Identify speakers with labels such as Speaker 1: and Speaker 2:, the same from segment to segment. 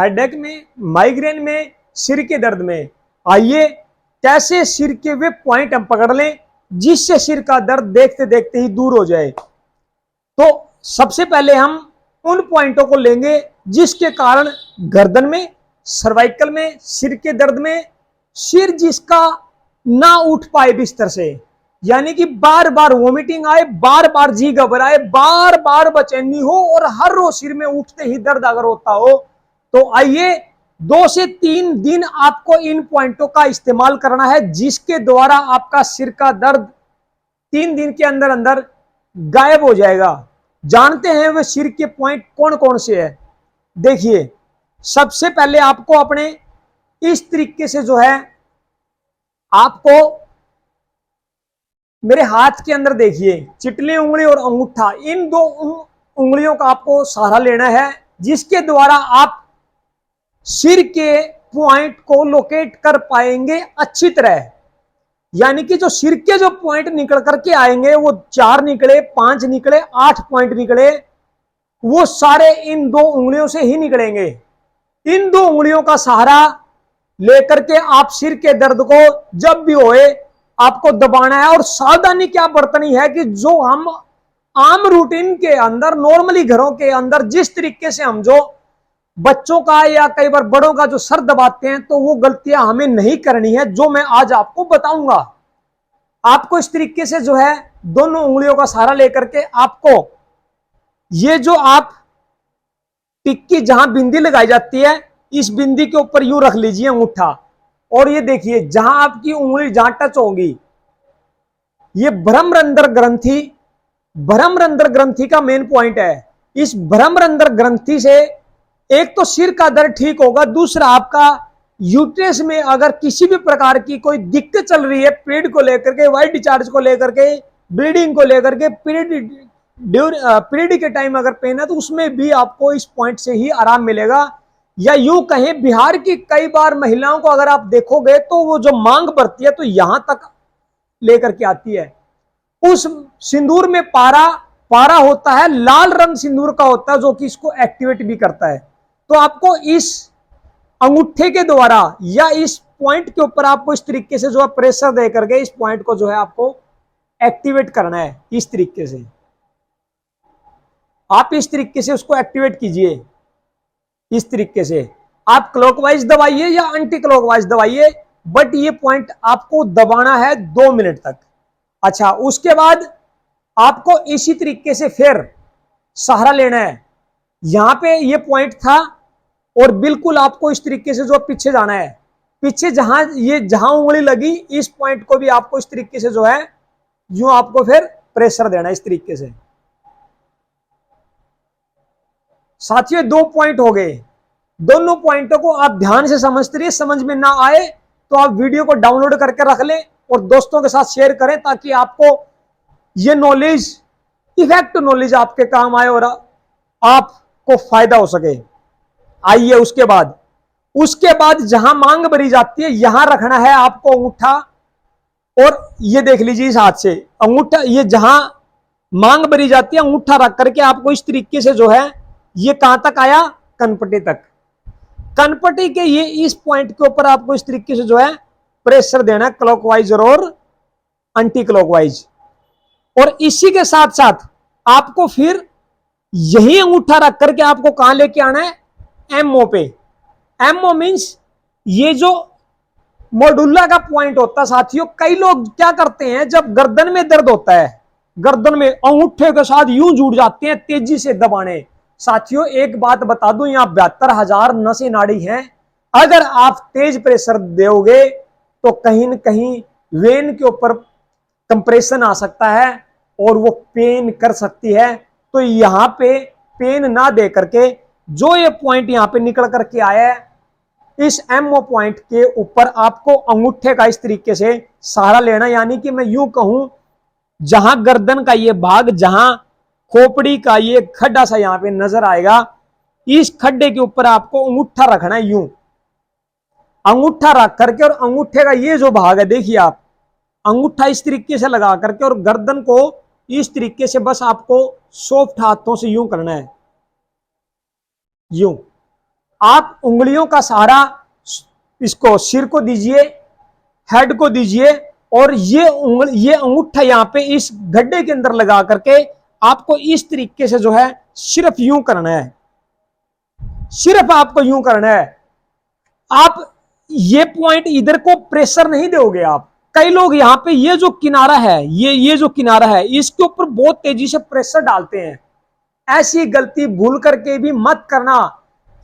Speaker 1: Headache में, migraine में, सिर के दर्द में। आइए कैसे सिर के वे पॉइंट हम पकड़ लें जिससे सिर का दर्द देखते देखते ही दूर हो जाए। तो सबसे पहले हम उन पॉइंटों को लेंगे जिसके कारण गर्दन में, सर्वाइकल में, सिर के दर्द में, सिर जिसका ना उठ पाए बिस्तर से, यानी कि बार बार वोमिटिंग आए, बार बार जी घबराए, बार बार बेचैनी हो और हर रोज सिर में उठते ही दर्द अगर होता हो, तो आइए 2 से 3 दिन आपको इन पॉइंटों का इस्तेमाल करना है जिसके द्वारा आपका सिर का दर्द 3 दिन के अंदर अंदर गायब हो जाएगा। जानते हैं वे सिर के पॉइंट कौन कौन से हैं? देखिए, सबसे पहले आपको अपने इस तरीके से जो है, आपको मेरे हाथ के अंदर देखिए, चिटली उंगली और अंगूठा, इन 2 उंगलियों का आपको सहारा लेना है जिसके द्वारा आप सिर के पॉइंट को लोकेट कर पाएंगे अच्छी तरह। यानी कि जो सिर के जो पॉइंट निकल करके आएंगे, वो 4 निकले, 5 निकले, 8 पॉइंट निकले, वो सारे इन 2 उंगलियों से ही निकलेंगे। इन 2 उंगलियों का सहारा लेकर के आप सिर के दर्द को जब भी होए आपको दबाना है। और सावधानी क्या बरतनी है कि जो हम आम रूटीन के अंदर, नॉर्मली घरों के अंदर जिस तरीके से हम जो बच्चों का या कई बार बड़ों का जो सर दबाते हैं, तो वो गलतियां हमें नहीं करनी है जो मैं आज आपको बताऊंगा। आपको इस तरीके से जो है दोनों उंगलियों का सहारा लेकर के आपको ये जो आप टिक्की जहां बिंदी लगाई जाती है, इस बिंदी के ऊपर यूं रख लीजिए अंगूठा, और ये देखिए जहां आपकी उंगली जहां टच होगी, ये भ्रमरंध्र ग्रंथि, भ्रमरंध्र ग्रंथि का मेन पॉइंट है। इस भ्रमरंध्र ग्रंथि से एक तो सिर का दर्द ठीक होगा, दूसरा आपका यूट्रस में अगर किसी भी प्रकार की कोई दिक्कत चल रही है, पीरियड को लेकर के, वाइट डिस्चार्ज को लेकर के, ब्लीडिंग को लेकर के, पीरियड के टाइम अगर पेन है, तो उसमें भी आपको इस पॉइंट से ही आराम मिलेगा। या यूं कहें, बिहार की कई बार महिलाओं को अगर आप देखोगे तो वो जो मांग बढ़ती है तो यहां तक लेकर के आती है। उस सिंदूर में पारा होता है, लाल रंग सिंदूर का होता है, जो कि इसको एक्टिवेट भी करता है। तो आपको इस अंगूठे के द्वारा या इस पॉइंट के ऊपर आपको इस तरीके से जो है प्रेशर दे करके इस पॉइंट को जो है आपको एक्टिवेट करना है। इस तरीके से आप इस तरीके से उसको एक्टिवेट कीजिए। इस तरीके से आप क्लॉकवाइज दबाइए या एंटी क्लॉकवाइज दबाइए, बट ये पॉइंट आपको दबाना है 2 मिनट तक। अच्छा, उसके बाद आपको इसी तरीके से फिर सहारा लेना है। यहां पे ये पॉइंट था और बिल्कुल आपको इस तरीके से जो पीछे जाना है, पीछे जहां उंगली लगी, इस पॉइंट को भी आपको इस तरीके से जो है यूं आपको फिर प्रेशर देना है। इस तरीके से साथियों 2 पॉइंट हो गए। दोनों पॉइंटों को आप ध्यान से समझते रहिए। समझ में ना आए तो आप वीडियो को डाउनलोड करके रख लें और दोस्तों के साथ शेयर करें, ताकि आपको ये नॉलेज, इफेक्ट नॉलेज आपके काम आए और आपको फायदा हो सके। आइए उसके बाद जहां मांग भरी जाती है, यहां रखना है आपको अंगूठा। और ये देख लीजिए, इस हाथ से अंगूठा, ये जहां मांग भरी जाती है, अंगूठा रख करके आपको इस तरीके से जो है, ये कहां तक आया, कनपट्टी तक। कनपट्टी के ये इस पॉइंट के ऊपर आपको इस तरीके से जो है प्रेशर देना है, क्लॉकवाइज और एंटी क्लॉकवाइज। और इसी के साथ साथ आपको फिर यही अंगूठा रख करके आपको कहां लेके आना है, एमओ पे। एमओ मींस ये जो मोडुल्ला का पॉइंट होता है साथियों। कई लोग क्या करते हैं, जब गर्दन में दर्द होता है, गर्दन में अंगूठे के साथ यूं जुड़ जाते हैं तेजी से दबाने। साथियों एक बात बता दूं, यहां 72,000 नसें नाड़ी हैं। अगर आप तेज प्रेशर दोगे तो कहीं न कहीं वेन के ऊपर कंप्रेशन आ सकता है और वो पेन कर सकती है। तो यहां पे पेन ना दे करके जो ये पॉइंट यहां पे निकल करके आया है, इस एमओ पॉइंट के ऊपर आपको अंगूठे का इस तरीके से सहारा लेना। यानी कि मैं यूं कहूं, जहां गर्दन का ये भाग, जहां खोपड़ी का ये खड्डा सा यहां पे नजर आएगा, इस खड्डे के ऊपर आपको अंगूठा रखना है। यूं अंगूठा रख करके, और अंगूठे का ये जो भाग है, देखिए आप अंगूठा इस तरीके से लगा करके और गर्दन को इस तरीके से बस आपको सॉफ्ट हाथों से यूं करना है, यूं। आप उंगलियों का सहारा इसको सिर को दीजिए, हेड को दीजिए, और ये अंगूठा यहां पे इस गड्ढे के अंदर लगा करके आपको इस तरीके से जो है सिर्फ यूं करना है, सिर्फ आपको यूं करना है। आप ये पॉइंट इधर को प्रेशर नहीं दोगे आप। कई लोग यहां पे ये जो किनारा है, ये जो किनारा है, इसके ऊपर बहुत तेजी से प्रेशर डालते हैं। ऐसी गलती भूल करके भी मत करना।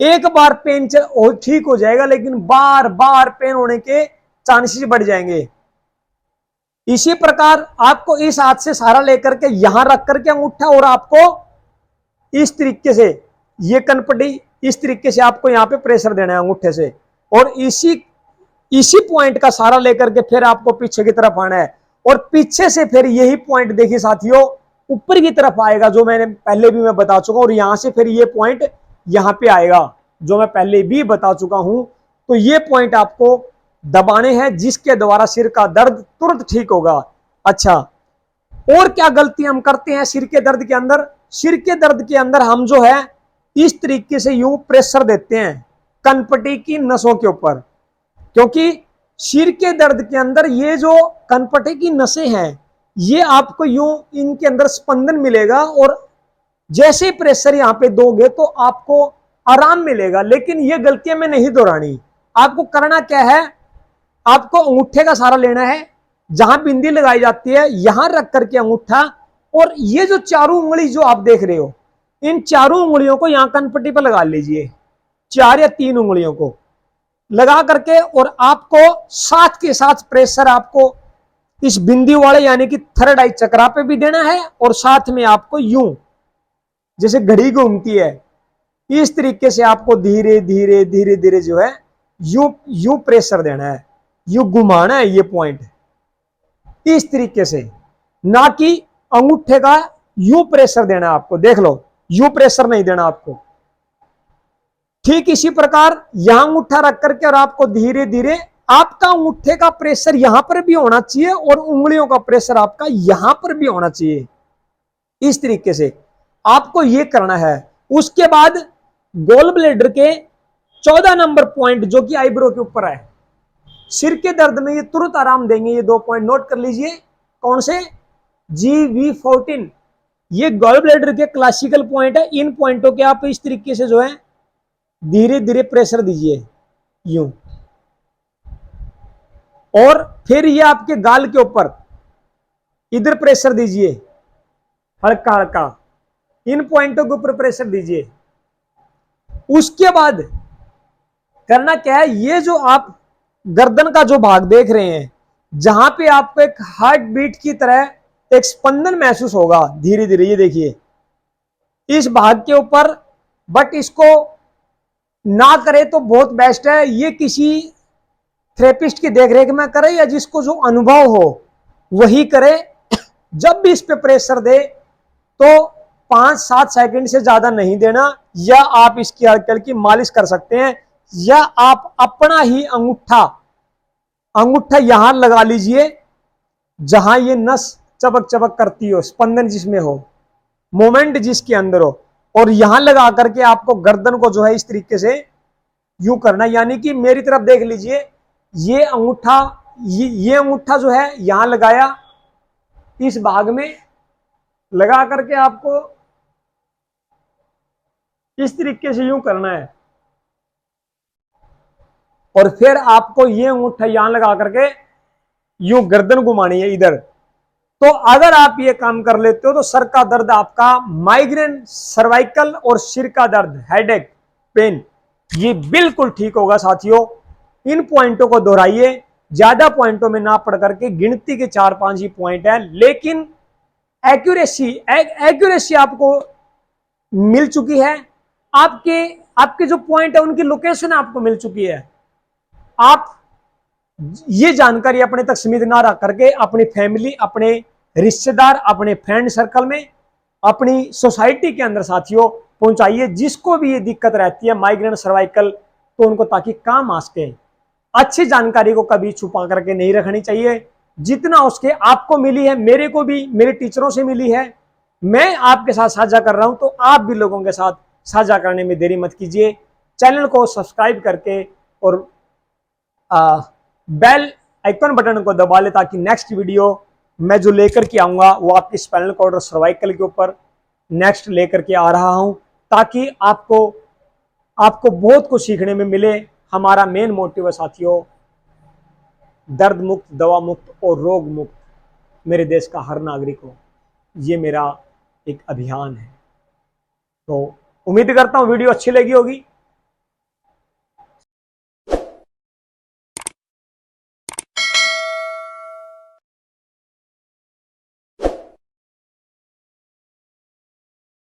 Speaker 1: एक बार पेन ठीक हो जाएगा, लेकिन बार बार पेन होने के चांसेस बढ़ जाएंगे। इसी प्रकार आपको इस हाथ से सहारा लेकर के यहां रख करके अंगूठा, और आपको इस तरीके से ये कनपट्टी इस तरीके से आपको यहां पे प्रेशर देना है अंगूठे से, और इसी पॉइंट का सहारा लेकर के फिर आपको पीछे की तरफ आना है, और पीछे से फिर यही पॉइंट देखिए साथियों ऊपर की तरफ आएगा, जो मैंने पहले भी मैं बता चुका हूं, और यहां से फिर ये पॉइंट यहां पे आएगा जो मैं पहले भी बता चुका हूं। तो ये पॉइंट आपको दबाने हैं, जिसके द्वारा सिर का दर्द तुरंत ठीक होगा। अच्छा, और क्या गलती हम करते हैं सिर के दर्द के अंदर? सिर के दर्द के अंदर हम जो है इस तरीके से यूं प्रेशर देते हैं कनपट्टी की नसों के ऊपर, क्योंकि सिर के दर्द के अंदर ये जो कनपट्टी की नसें हैं, ये आपको यूं इनके अंदर स्पंदन मिलेगा, और जैसे प्रेशर यहां पे दोगे तो आपको आराम मिलेगा। लेकिन ये गलतियां मैं नहीं दोहरानी। आपको करना क्या है, आपको अंगूठे का सहारा लेना है, जहां बिंदी लगाई जाती है यहां रख करके अंगूठा, और ये जो चारों उंगली जो आप देख रहे हो, इन चारों उंगलियों को यहां कनपट्टी पर लगा लीजिए, 4 या 3 उंगलियों को लगा करके, और आपको साथ के साथ प्रेशर आपको इस बिंदी वाले यानी कि थर्ड आई चक्रा पे भी देना है, और साथ में आपको यूं जैसे घड़ी घूमती है इस तरीके से आपको धीरे धीरे धीरे धीरे जो है यूं प्रेशर देना है, यूं घुमाना है ये पॉइंट इस तरीके से, ना कि अंगूठे का यूं प्रेशर देना आपको। देख लो, यूं प्रेशर नहीं देना आपको। ठीक इसी प्रकार यहां अंगूठा रख करके, और आपको धीरे धीरे आपका अंगूठे का प्रेशर यहां पर भी होना चाहिए, और उंगलियों का प्रेशर आपका यहां पर भी होना चाहिए। इस तरीके से आपको यह करना है। उसके बाद गोल ब्लेडर के 14 नंबर पॉइंट जो कि आईब्रो के ऊपर है, सिर के दर्द में ये तुरंत आराम देंगे। ये 2 पॉइंट नोट कर लीजिए। कौन से? GV14। ये गोल ब्लेडर के क्लासिकल पॉइंट है। इन पॉइंटों के आप इस तरीके से जो है धीरे धीरे प्रेशर दीजिए यूं, और फिर ये आपके गाल के ऊपर इधर प्रेशर दीजिए हल्का हल्का, इन पॉइंटों के ऊपर प्रेशर दीजिए। उसके बाद करना क्या है, ये जो आप गर्दन का जो भाग देख रहे हैं, जहां पे आपको एक हार्ट बीट की तरह एक स्पंदन महसूस होगा धीरे धीरे, ये देखिए इस भाग के ऊपर। बट इसको ना करे तो बहुत बेस्ट है, ये किसी थेरेपिस्ट की देखरेख में करे, या जिसको जो अनुभव हो वही करे। जब भी इस पे प्रेशर दे तो 5-7 सेकंड से ज्यादा नहीं देना, या आप इसकी हल्की हल्की मालिश कर सकते हैं, या आप अपना ही अंगूठा यहां लगा लीजिए जहां ये नस चबक चबक करती हो, स्पंदन जिसमें हो, मोमेंट जिसके अंदर हो, और यहां लगा करके आपको गर्दन को जो है इस तरीके से यूं करना। यानी कि मेरी तरफ देख लीजिए, ये अंगूठा जो है यहां लगाया, इस भाग में लगा करके आपको इस तरीके से यूं करना है, और फिर आपको ये अंगूठा यहां लगा करके यूं गर्दन घुमानी है इधर। तो अगर आप ये काम कर लेते हो तो सर का दर्द आपका, माइग्रेन, सर्वाइकल और सिर का दर्द, हेडेक, पेन, ये बिल्कुल ठीक होगा साथियों। इन पॉइंटों को दोहराइए, ज्यादा पॉइंटों में ना पढ़ करके, गिनती के 4-5 ही पॉइंट है, लेकिन एक्यूरेसी आपको मिल चुकी है। आपके जो पॉइंट है उनकी लोकेशन आपको मिल चुकी है। आप ये जानकारी अपने तक सीमित ना रख करके अपनी फैमिली, अपने रिश्तेदार, अपने फ्रेंड सर्कल में, अपनी सोसाइटी के अंदर साथियों पहुंचाइए, जिसको भी ये दिक्कत रहती है माइग्रेन, सर्वाइकल, तो उनको ताकि काम आ सके। अच्छी जानकारी को कभी छुपा करके नहीं रखनी चाहिए। जितना उसके आपको मिली है, मेरे को भी मेरे टीचरों से मिली है, मैं आपके साथ साझा कर रहा हूं, तो आप भी लोगों के साथ साझा करने में देरी मत कीजिए। चैनल को सब्सक्राइब करके और बेल आइकन बटन को दबा ले, ताकि नेक्स्ट वीडियो मैं जो लेकर के आऊँगा वो आपकी स्पाइनल कॉर्ड और सर्वाइकल के ऊपर नेक्स्ट लेकर के आ रहा हूँ, ताकि आपको बहुत कुछ सीखने में मिले। हमारा मेन मोटिव है साथियों, दर्द मुक्त, दवा मुक्त और रोग मुक्त मेरे देश का हर नागरिक हो। ये मेरा एक अभियान है। तो उम्मीद करता हूँ वीडियो अच्छी लगी होगी।